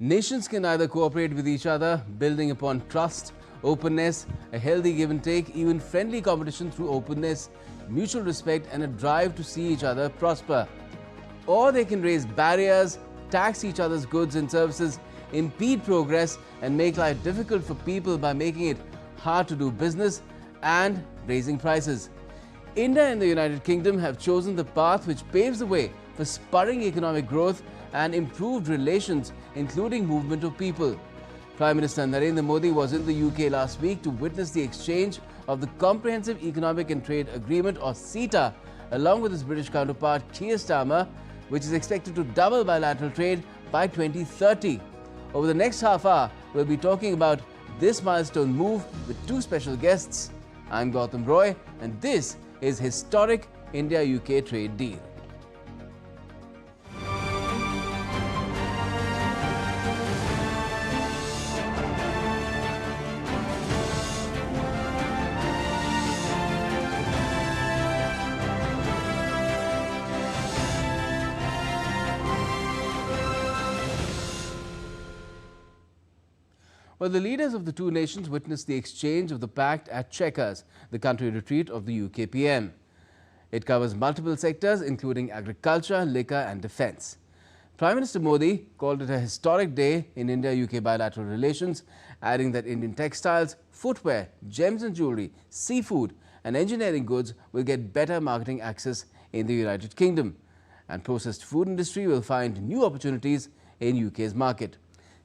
Nations can either cooperate with each other, building upon trust, openness, a healthy give and take, even friendly competition through openness, mutual respect and a drive to see each other prosper. Or they can raise barriers, tax each other's goods and services, impede progress and make life difficult for people by making it hard to do business and raising prices. India and the United Kingdom have chosen the path which paves the way for spurring economic growth and improved relations, including movement of people. Prime Minister Narendra Modi was in the UK last week to witness the exchange of the Comprehensive Economic and Trade Agreement or CETA along with his British counterpart Keir Starmer, which is expected to double bilateral trade by 2030. Over the next half hour, we'll be talking about this milestone move with two special guests. I'm Gautam Roy and this is Historic India-UK Trade Deal. Well, the leaders of the two nations witnessed the exchange of the pact at Chequers, the country retreat of the UK PM. It covers multiple sectors including agriculture, liquor and defence. Prime Minister Modi called it a historic day in India-UK bilateral relations, adding that Indian textiles, footwear, gems and jewellery, seafood and engineering goods will get better marketing access in the United Kingdom, and processed food industry will find new opportunities in UK's market.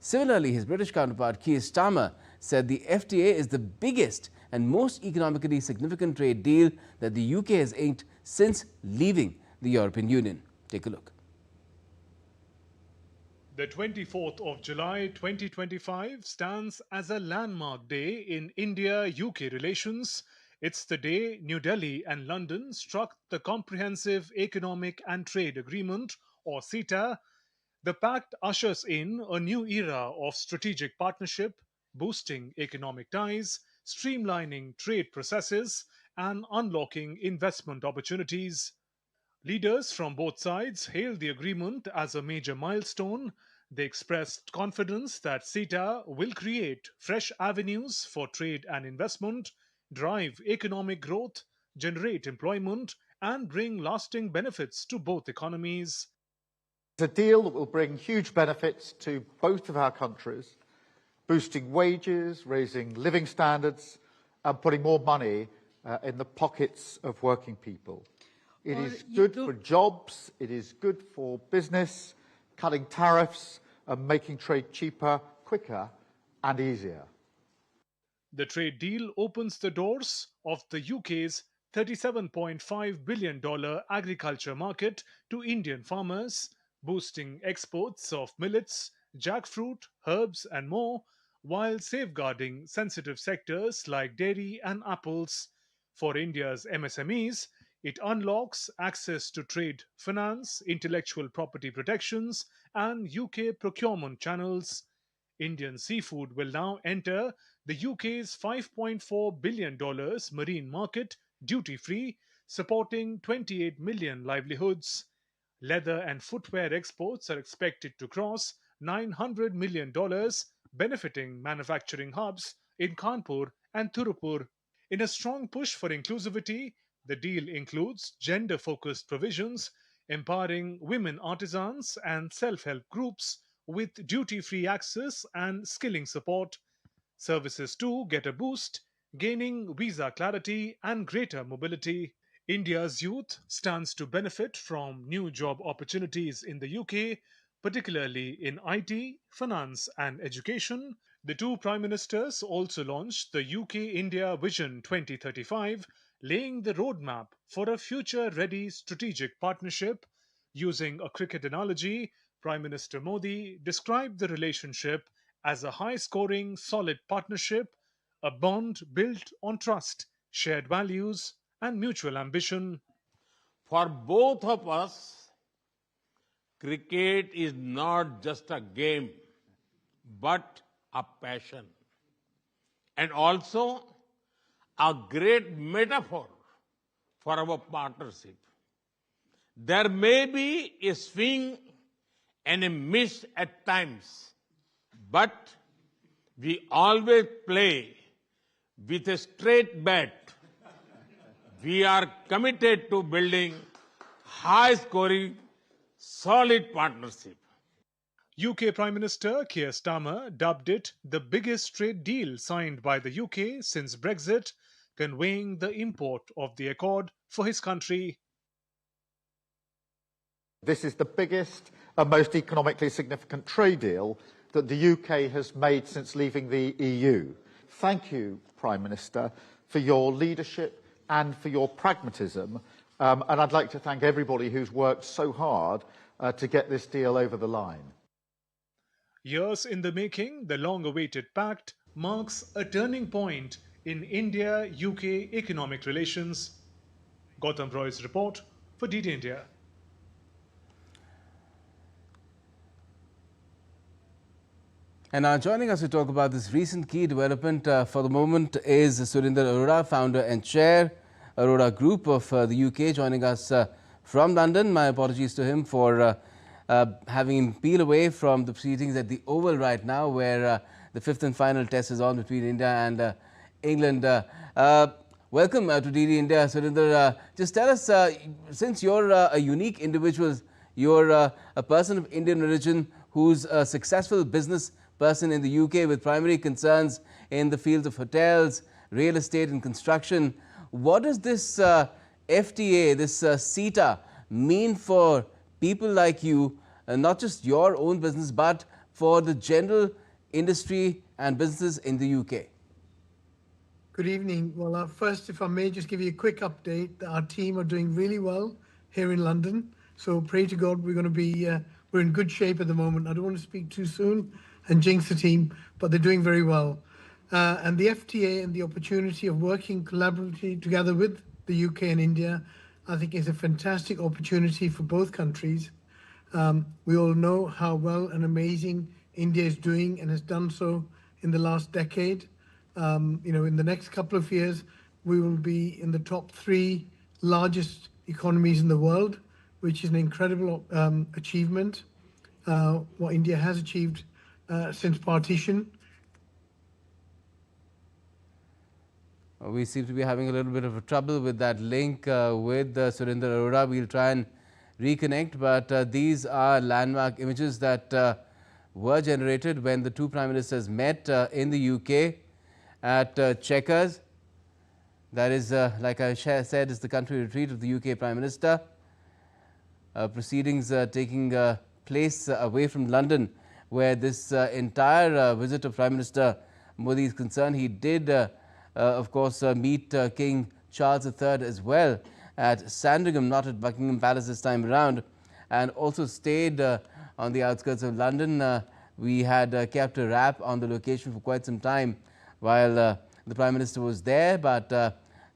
Similarly, his British counterpart Keir Starmer said the FTA is the biggest and most economically significant trade deal that the UK has inked since leaving the European Union. Take a look. The 24th of July 2025 stands as a landmark day in India-UK relations. It's the day New Delhi and London struck the Comprehensive Economic and Trade Agreement, or CETA. The pact ushers in a new era of strategic partnership, boosting economic ties, streamlining trade processes, and unlocking investment opportunities. Leaders from both sides hailed the agreement as a major milestone. They expressed confidence that CETA will create fresh avenues for trade and investment, drive economic growth, generate employment, and bring lasting benefits to both economies. It's a deal that will bring huge benefits to both of our countries, boosting wages, raising living standards and putting more money in the pockets of working people. It is good for jobs, it is good for business, cutting tariffs and making trade cheaper, quicker and easier. The trade deal opens the doors of the UK's $37.5 billion agriculture market to Indian farmers, boosting exports of millets, jackfruit, herbs and more, while safeguarding sensitive sectors like dairy and apples. For India's MSMEs, it unlocks access to trade finance, intellectual property protections and UK procurement channels. Indian seafood will now enter the UK's $5.4 billion marine market duty-free, supporting 28 million livelihoods. Leather and footwear exports are expected to cross $900 million, benefiting manufacturing hubs in Kanpur and Tirupur. In a strong push for inclusivity, the deal includes gender-focused provisions, empowering women artisans and self-help groups with duty-free access and skilling support. Services too get a boost, gaining visa clarity and greater mobility. India's youth stands to benefit from new job opportunities in the UK, particularly in IT, finance and education. The two prime ministers also launched the UK-India Vision 2035, laying the roadmap for a future-ready strategic partnership. Using a cricket analogy, Prime Minister Modi described the relationship as a high-scoring, solid partnership, a bond built on trust, shared values and mutual ambition. For both of us, cricket is not just a game, but a passion, and also a great metaphor for our partnership. There may be a swing and a miss at times, But we always play with a straight bet. We are committed to building high-scoring, solid partnership. UK Prime Minister Keir Starmer dubbed it the biggest trade deal signed by the UK since Brexit, conveying the import of the accord for his country. This is the biggest and most economically significant trade deal that the UK has made since leaving the EU. Thank you, Prime Minister, for your leadership and for your pragmatism. And I'd like to thank everybody who's worked so hard to get this deal over the line. Years in the making, the long-awaited pact marks a turning point in India-UK economic relations. Gautam Roy's report for DD India. And now joining us to talk about this recent key development for the moment is Narendra Arora, founder and chair, Arora Group of the UK, joining us from London. My apologies to him for having him peel away from the proceedings at the Oval right now, where the fifth and final test is on between India and England. Welcome to DD India, Narendra. Just tell us, since you're a unique individual, you're a person of Indian origin who's a successful business person in the UK with primary concerns in the fields of hotels, real estate and construction. What does this FTA, this CETA, mean for people like you, not just your own business, but for the general industry and businesses in the UK? Good evening. Well, first, if I may just give you a quick update, our team are doing really well here in London. So pray to God we're going to be, we're in good shape at the moment. I don't want to speak too soon and jinx the team, but they're doing very well. And the FTA and the opportunity of working collaboratively together with the UK and India, I think is a fantastic opportunity for both countries. We all know how well and amazing India is doing and has done so in the last decade. In the next couple of years, we will be in the top 3 largest economies in the world, which is an incredible achievement, what India has achieved since partition. We seem to be having a little bit of a trouble with that link with Narendra Arora. We'll try and reconnect, but these are landmark images that were generated when the two Prime Ministers met in the UK at Chequers. That is, like I said, is the country retreat of the UK Prime Minister. Proceedings taking place away from London, where this entire visit of Prime Minister Modi is concerned. He did, of course, meet King Charles III as well at Sandringham, not at Buckingham Palace this time around, and also stayed on the outskirts of London. We had kept a wrap on the location for quite some time while the Prime Minister was there, but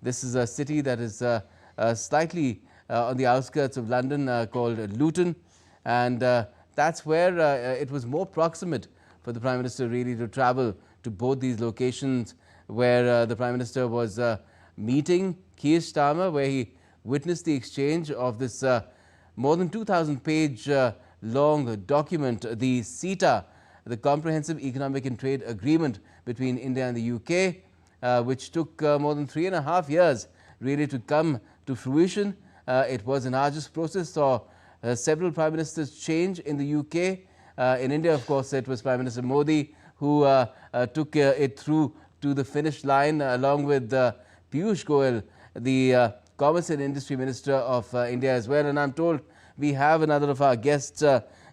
this is a city that is slightly on the outskirts of London called Luton, and that's where it was more proximate for the Prime Minister really to travel to both these locations, where the Prime Minister was meeting Keir Starmer, where he witnessed the exchange of this more than 2,000-page long document, the CETA, the Comprehensive Economic and Trade Agreement between India and the UK, which took more than 3.5 years really to come to fruition. It was an arduous process, saw several Prime Ministers change in the UK. In India, of course, it was Prime Minister Modi who took it through to the finish line, along with Piyush Goyal, the Commerce and Industry Minister of India as well. And I'm told we have another of our guests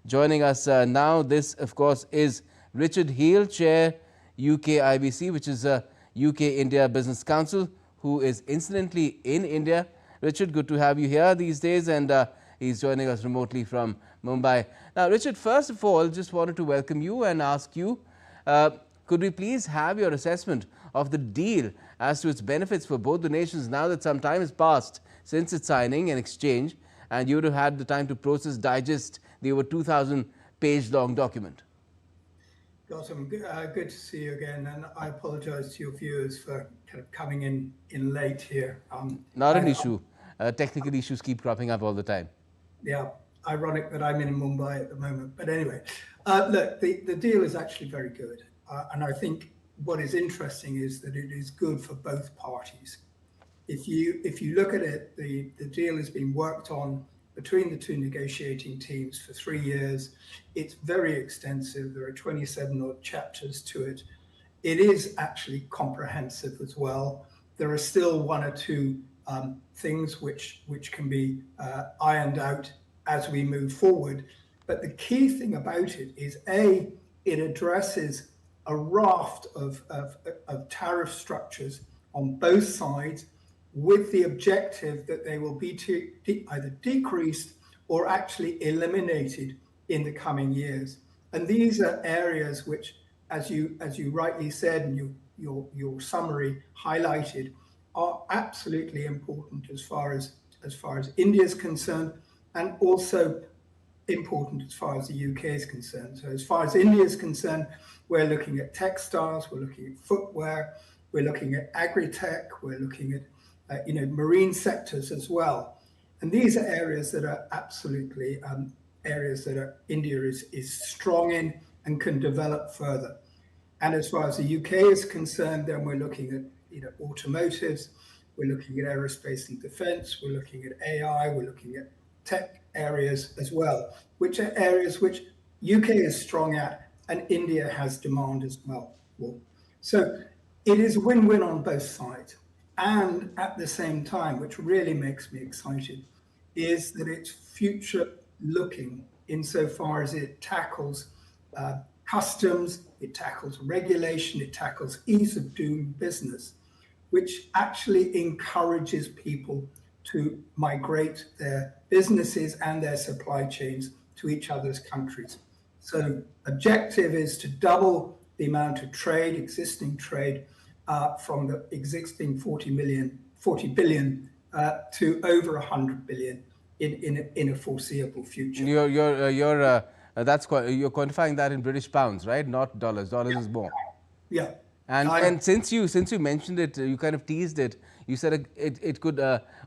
joining us now. This, of course, is Richard Heal, Chair, UK IBC, which is UK India Business Council, who is incidentally in India. Richard, good to have you here these days, and he's joining us remotely from Mumbai. Now, Richard, first of all, just wanted to welcome you and ask you, could we please have your assessment of the deal as to its benefits for both the nations now that some time has passed since its signing and exchange, and you would have had the time to process, digest the over 2,000-page long document? Gautam, good to see you again, and I apologise to your viewers for kind of coming in late here. Not an issue. Technical issues keep cropping up all the time. Yeah, ironic that I'm in Mumbai at the moment. But anyway, Look, the deal is actually very good. And I think what is interesting is that it is good for both parties. If you look at it, the deal has been worked on between the two negotiating teams for 3 years. It's very extensive. There are 27 odd chapters to it. It is actually comprehensive as well. There are still one or two things which can be ironed out as we move forward. But the key thing about it is, A, it addresses a raft of tariff structures on both sides, with the objective that they will be either decreased or actually eliminated in the coming years. And these are areas which, as you rightly said and your summary highlighted, are absolutely important as far as India is concerned, and also important as far as the UK is concerned. So as far as India is concerned, we're looking at textiles, we're looking at footwear, we're looking at agri-tech, we're looking at marine sectors as well. And these are areas that are absolutely areas that India is strong in and can develop further. And as far as the UK is concerned, then we're looking at automotives, we're looking at aerospace and defense, we're looking at AI, we're looking at tech areas as well, which are areas which UK is strong at and India has demand as well. So it is win-win on both sides. And at the same time, which really makes me excited, is that it's future-looking insofar as it tackles customs, it tackles regulation, it tackles ease of doing business, which actually encourages people to migrate their businesses and their supply chains to each other's countries. So objective is to double the amount of trade, existing trade, from the existing 40 billion to over 100 billion in a foreseeable future. You're quantifying that in British pounds, right? Not dollars. Dollars is more. Yeah. And since you mentioned it, you kind of teased it. You said it could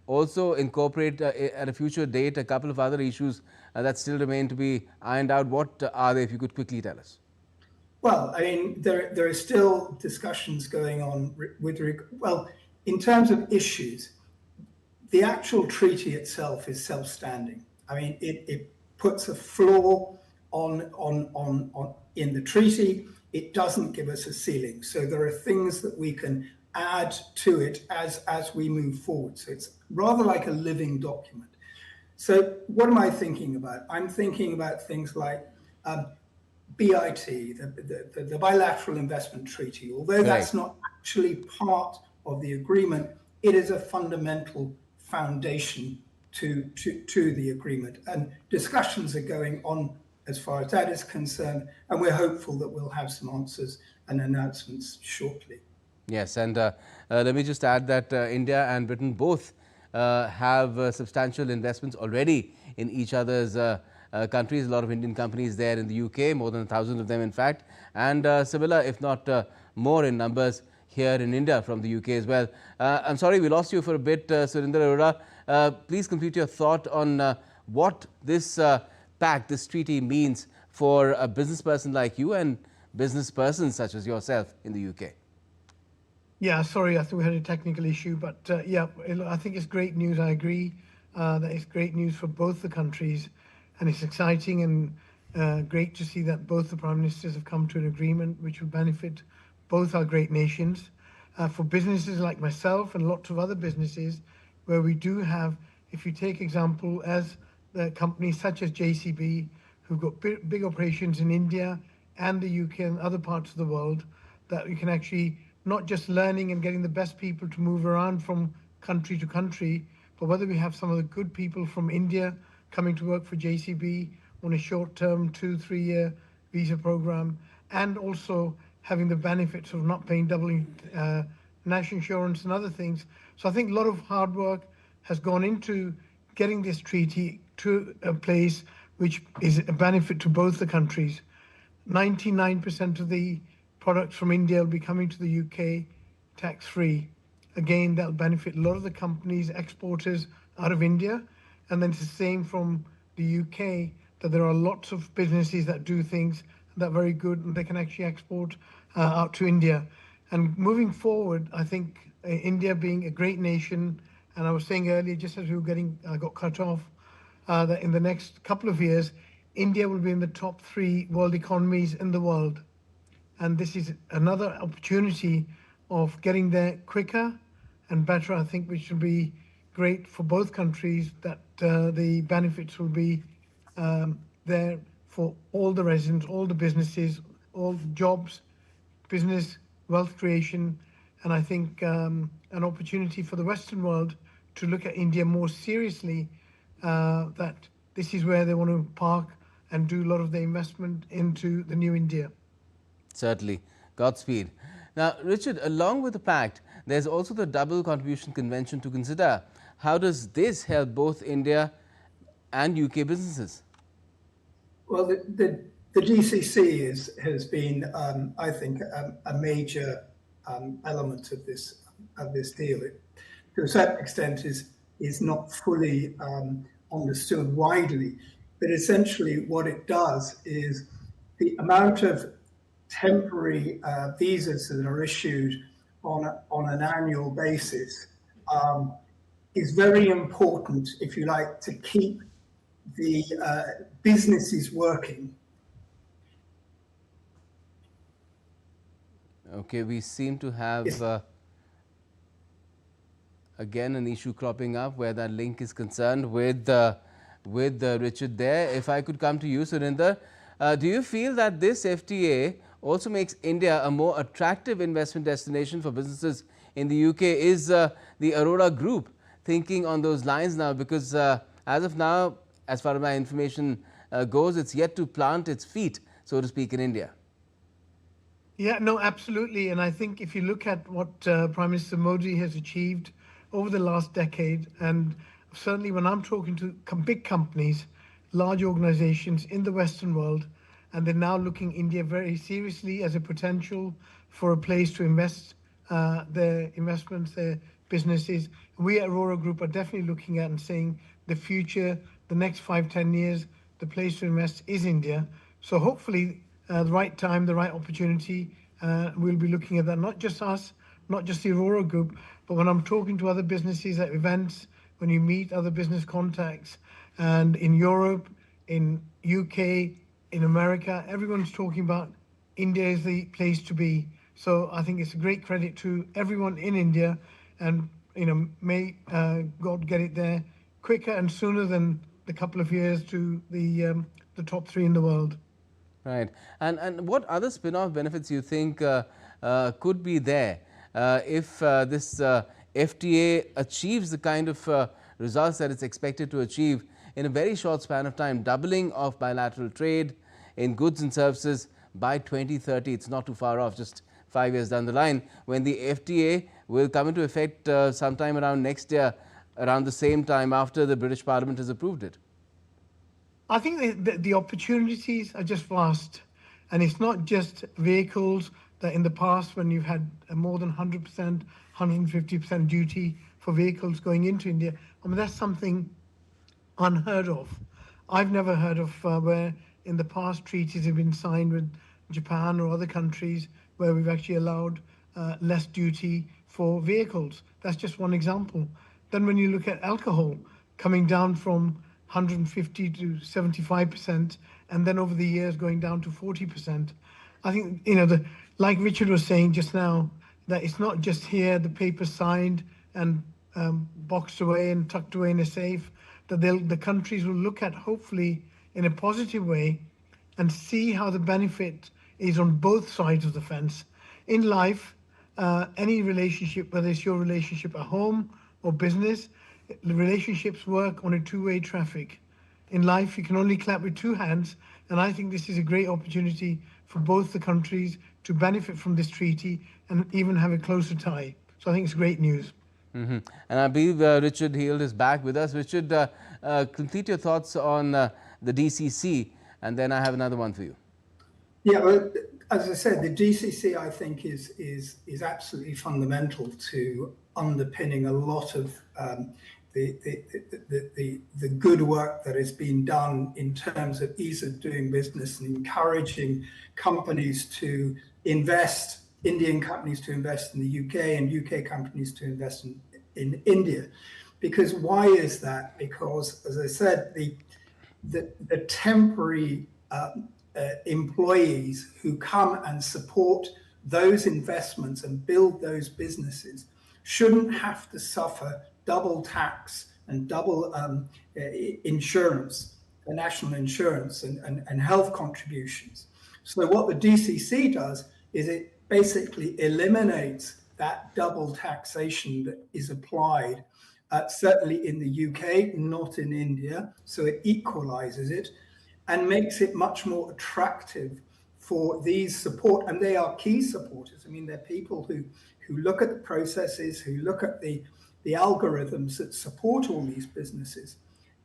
also incorporate at a future date a couple of other issues that still remain to be ironed out. What are they, if you could quickly tell us? Well, I mean, there are still discussions going on in terms of issues. The actual treaty itself is self-standing. I mean, it puts a floor in the treaty. It doesn't give us a ceiling. So there are things that we can add to it as we move forward. So it's rather like a living document. So what am I thinking about? I'm thinking about things like BIT, the Bilateral Investment Treaty. Although that's not actually part of the agreement, it is a fundamental foundation to the agreement. And discussions are going on as far as that is concerned, and we're hopeful that we'll have some answers and announcements shortly. Yes, and let me just add that India and Britain both have substantial investments already in each other's countries. A lot of Indian companies there in the UK, more than 1,000 of them in fact, and similar if not more in numbers here in India from the UK as well. I'm sorry we lost you for a bit, Narendra. Please complete your thought on what this pact, this treaty means for a business person like you and business persons such as yourself in the UK. Yeah, sorry, I think we had a technical issue, but yeah, I think it's great news. I agree that it's great news for both the countries, and it's exciting and great to see that both the Prime Ministers have come to an agreement which will benefit both our great nations. For businesses like myself and lots of other businesses where we do have, if you take example as the companies such as JCB, who've got big operations in India and the UK and other parts of the world, that we can actually not just learning and getting the best people to move around from country to country, but whether we have some of the good people from India coming to work for JCB on a short-term 2-3 year visa program, and also having the benefits of not paying double national insurance and other things. So I think a lot of hard work has gone into getting this treaty to a place which is a benefit to both the countries. 99% of the products from India will be coming to the UK tax-free. Again, that'll benefit a lot of the companies, exporters out of India. And then it's the same from the UK, that there are lots of businesses that do things that are very good and they can actually export out to India. And moving forward, I think India being a great nation, and I was saying earlier, just as we were got cut off, that in the next couple of years, India will be in the top 3 world economies in the world. And this is another opportunity of getting there quicker and better, I think, which will be great for both countries, that the benefits will be there for all the residents, all the businesses, all jobs, business, wealth creation, and I think an opportunity for the Western world to look at India more seriously, that this is where they want to park and do a lot of the investment into the new India. Certainly. Godspeed. Now, Richard, along with the pact, there's also the double contribution convention to consider. How does this help both India and UK businesses? Well, the DCC has been, I think, a major element of this deal. It, to a certain extent, is not fully understood widely, but essentially what it does is the amount of temporary visas that are issued on an annual basis is very important, if you like, to keep the businesses working. Okay, we seem to have again an issue cropping up where that link is concerned with Richard there. If I could come to you, Narendra, do you feel that this FTA also makes India a more attractive investment destination for businesses in the UK? Is the Aurora Group thinking on those lines now? Because as of now, as far as my information goes, it's yet to plant its feet, so to speak, in India. Yeah, no, absolutely. And I think if you look at what Prime Minister Modi has achieved over the last decade, and certainly when I'm talking to big companies, large organizations in the Western world, and they're now looking India very seriously as a potential for a place to invest their investments, their businesses. We at Aurora Group are definitely looking at and saying the future, the next 5-10 years, the place to invest is India. So hopefully the right time, the right opportunity, we'll be looking at that. Not just us, not just the Aurora Group, but when I'm talking to other businesses at events, when you meet other business contacts, and in Europe, in UK, in America, everyone's talking about India is the place to be. So I think it's a great credit to everyone in India, and may God get it there quicker and sooner than the couple of years to the top 3 in the world. Right. And what other spin-off benefits you think could be there if this FTA achieves the kind of results that it's expected to achieve in a very short span of time, doubling of bilateral trade in goods and services by 2030? It's not too far off, just 5 years down the line, when the FTA will come into effect sometime around next year, around the same time after the British Parliament has approved it. I think the opportunities are just vast, and it's not just vehicles that in the past when you've had more than 100%, 150% duty for vehicles going into India. I mean, that's something unheard of. I've never heard of where in the past treaties have been signed with Japan or other countries where we've actually allowed less duty for vehicles. That's just one example. Then when you look at alcohol coming down from 150 to 75%, and then over the years going down to 40%. I think, like Richard was saying just now, that it's not just here, the paper signed and boxed away and tucked away in a safe, that the countries will look at, hopefully, in a positive way and see how the benefit is on both sides of the fence. In life, any relationship, whether it's your relationship at home or business, the relationships work on a two-way traffic. In life, you can only clap with 2 hands, and I think this is a great opportunity for both the countries to benefit from this treaty and even have a closer tie. So I think it's great news. And I believe Richard Heald is back with us. Richard, complete your thoughts on the DCC, and then I have another one for you. Yeah, well, as I said, the DCC I think is absolutely fundamental to underpinning a lot of the good work that has been done in terms of ease of doing business and encouraging companies to invest, Indian companies to invest in the UK and UK companies to invest in India. Because why is that? Because, as I said, the temporary employees who come and support those investments and build those businesses shouldn't have to suffer double tax and double insurance, national insurance and health contributions. So what the DCC does is it basically eliminates that double taxation that is applied, certainly in the UK, not in India. So it equalizes it and makes it much more attractive for these support, and they are key supporters. I mean, they're people who look at the processes, who look at the algorithms that support all these businesses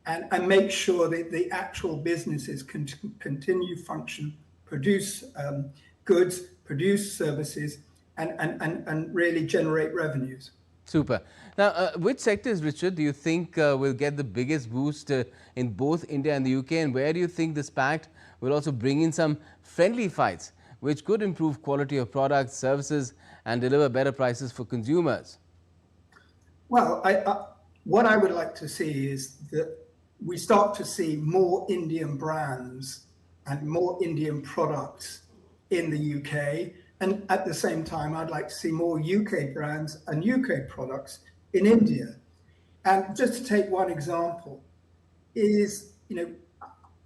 and make sure that the actual businesses can continue function, produce goods, produce services, and really generate revenues. Super. Now, which sectors, Richard, do you think will get the biggest boost in both India and the UK, and where do you think this pact will also bring in some friendly fights which could improve quality of products, services and deliver better prices for consumers? Well, what I would like to see is that we start to see more Indian brands and more Indian products in the UK. And at the same time, I'd like to see more UK brands and UK products in India. And just to take one example is,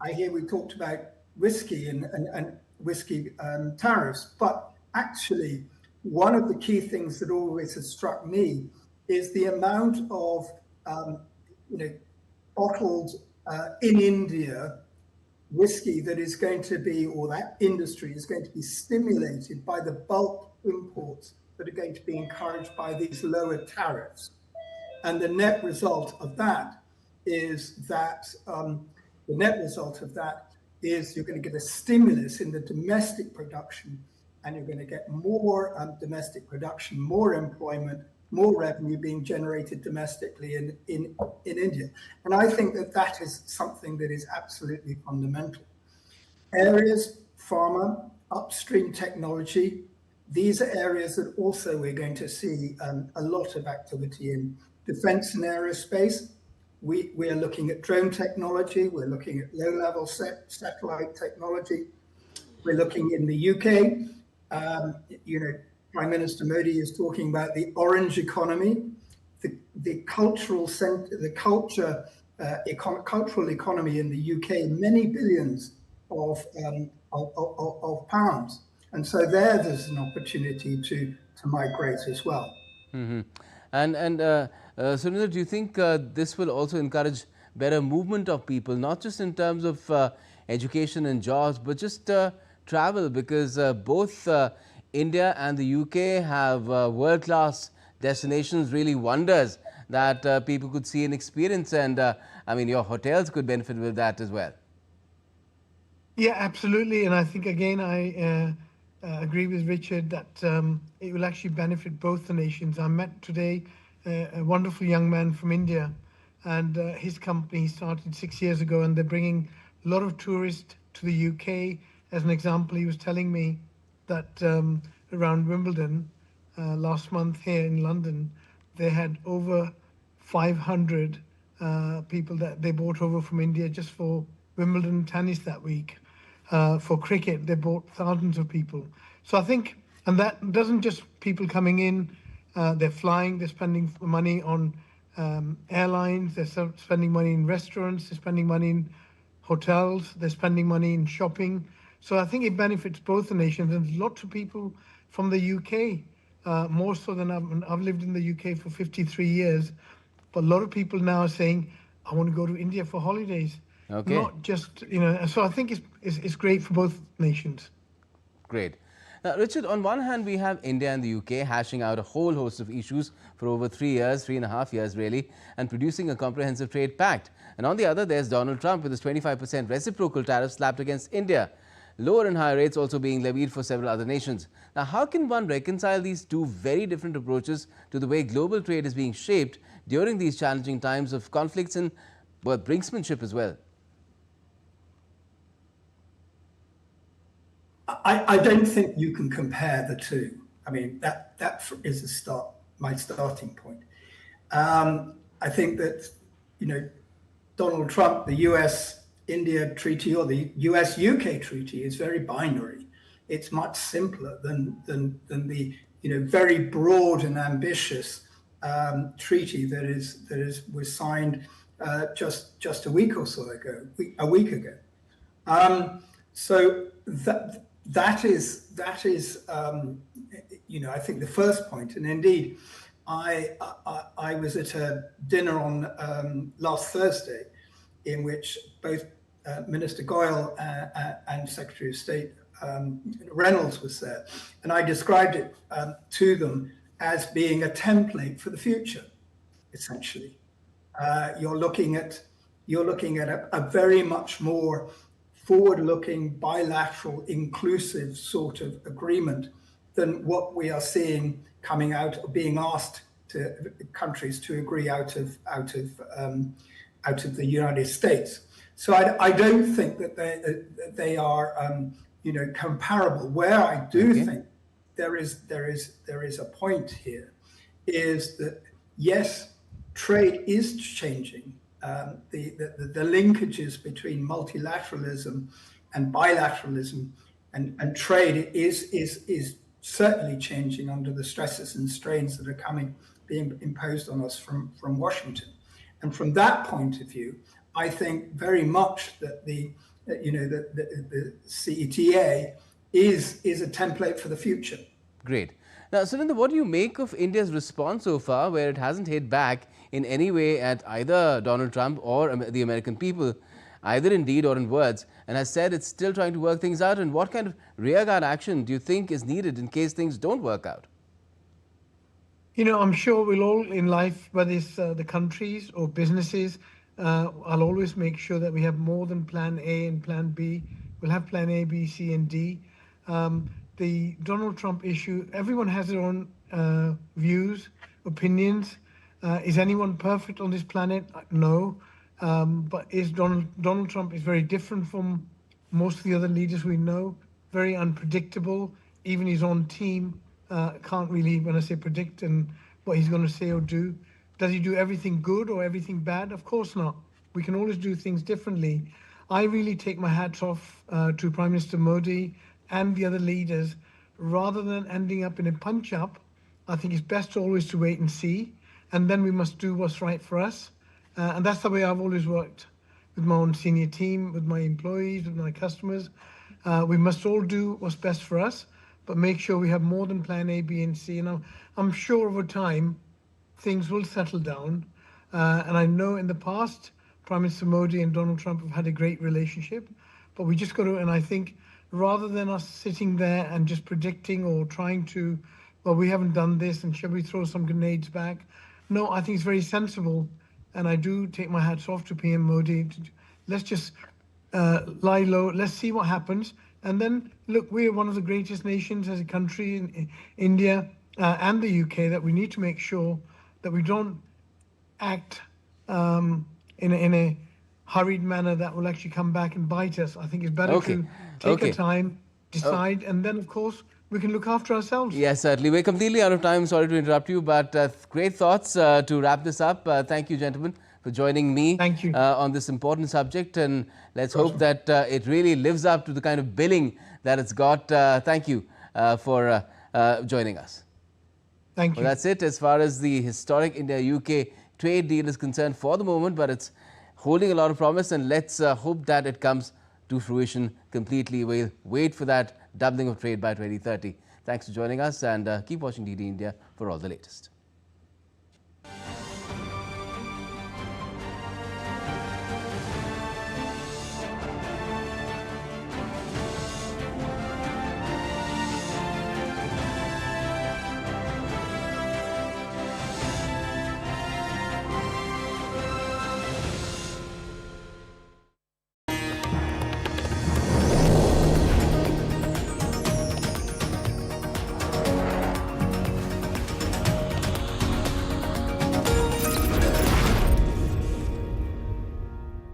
I hear we talked about whiskey and whiskey tariffs, but actually one of the key things that always has struck me is the amount of bottled in India whiskey that is going to be, or that industry is going to be stimulated by the bulk imports that are going to be encouraged by these lower tariffs. And the net result of that is you're going to get a stimulus in the domestic production, and you're going to get more domestic production, more employment, more revenue being generated domestically in India. And I think that is something that is absolutely fundamental. Areas, pharma, upstream technology, these are areas that also we're going to see a lot of activity in. Defense and aerospace, we are looking at drone technology, we're looking at low-level satellite technology, we're looking in the UK, Prime Minister Modi is talking about the orange economy, the cultural economy in the UK, many billions of pounds, and so there's an opportunity to migrate as well. Mm-hmm. And Narendra, do you think this will also encourage better movement of people, not just in terms of education and jobs, but just travel, because both India and the UK have world-class destinations, really wonders that people could see and experience, and I mean, your hotels could benefit with that as well. Yeah, absolutely. And I think, again, I agree with Richard that it will actually benefit both the nations. I met today a wonderful young man from India, and his company started 6 years ago, and they're bringing a lot of tourists to the UK. As an example, he was telling me that around Wimbledon last month here in London, they had over 500 people that they brought over from India just for Wimbledon tennis that week. For cricket, they brought thousands of people. So I think, and that doesn't just people coming in, they're flying, they're spending money on airlines, they're spending money in restaurants, they're spending money in hotels, they're spending money in shopping. So I think it benefits both the nations, and lots of people from the UK, more so than I've lived in the UK for 53 years, but a lot of people now are saying, I want to go to India for holidays. Okay. Not just, so I think it's great for both nations. Great. Now, Richard, on one hand, we have India and the UK hashing out a whole host of issues for over 3.5 years really, and producing a comprehensive trade pact. And on the other, there's Donald Trump with his 25% reciprocal tariff slapped against India. Lower and higher rates also being levied for several other nations. Now, how can one reconcile these two very different approaches to the way global trade is being shaped during these challenging times of conflicts and brinksmanship as well? I don't think you can compare the two. I mean, that is my starting point. I think that, Donald Trump, the US-India treaty or the US-UK treaty is very binary. It's much simpler than the very broad and ambitious treaty that was signed just a week or so ago, a week ago. So that is I think the first point. And indeed, I was at a dinner on last Thursday, in which both Minister Goyal and Secretary of State Reynolds was there, and I described it to them as being a template for the future. Essentially, you're looking at a very much more forward-looking, bilateral, inclusive sort of agreement than what we are seeing coming out or being asked to countries to agree out of the United States. So I don't think that they are comparable. Where I do think there is a point here is that yes, trade is changing. The linkages between multilateralism and bilateralism and trade is certainly changing under the stresses and strains that are being imposed on us from Washington. And from that point of view, I think very much that the CETA is a template for the future. Great. Now, Narendra, what do you make of India's response so far, where it hasn't hit back in any way at either Donald Trump or the American people, either in deed or in words, and has said it's still trying to work things out? And what kind of rearguard action do you think is needed in case things don't work out? I'm sure we'll all in life, whether it's the countries or businesses, I'll always make sure that we have more than plan A and plan B. We'll have plan A, B, C, and D. The Donald Trump issue, everyone has their own views, opinions. Is anyone perfect on this planet? No. But Donald Trump is very different from most of the other leaders we know, very unpredictable. Even his own team can't really, when I say predict and what he's going to say or do. Does he do everything good or everything bad? Of course not. We can always do things differently. I really take my hats off to Prime Minister Modi and the other leaders. Rather than ending up in a punch-up, I think it's best always to wait and see, and then we must do what's right for us. And that's the way I've always worked with my own senior team, with my employees, with my customers. We must all do what's best for us, but make sure we have more than plan A, B, and C. And I'm sure over time, things will settle down. And I know in the past, Prime Minister Modi and Donald Trump have had a great relationship, but we just got to, and I think rather than us sitting there and just predicting or trying to, well, we haven't done this and shall we throw some grenades back? No, I think it's very sensible. And I do take my hats off to PM Modi. Let's just lie low. Let's see what happens. And then, look, we are one of the greatest nations as a country in India and the UK, that we need to make sure that we don't act in a hurried manner that will actually come back and bite us. I think it's better to take our time, decide, and then, of course, we can look after ourselves. Yes, certainly. We're completely out of time. Sorry to interrupt you, but great thoughts to wrap this up. Thank you, gentlemen, for joining me on this important subject. And let's hope that it really lives up to the kind of billing that it's got. Thank you for joining us. Thank you. Well, that's it as far as the historic India-UK trade deal is concerned for the moment, but it's holding a lot of promise, and let's hope that it comes to fruition completely. We'll wait for that doubling of trade by 2030. Thanks for joining us, and keep watching DD India for all the latest.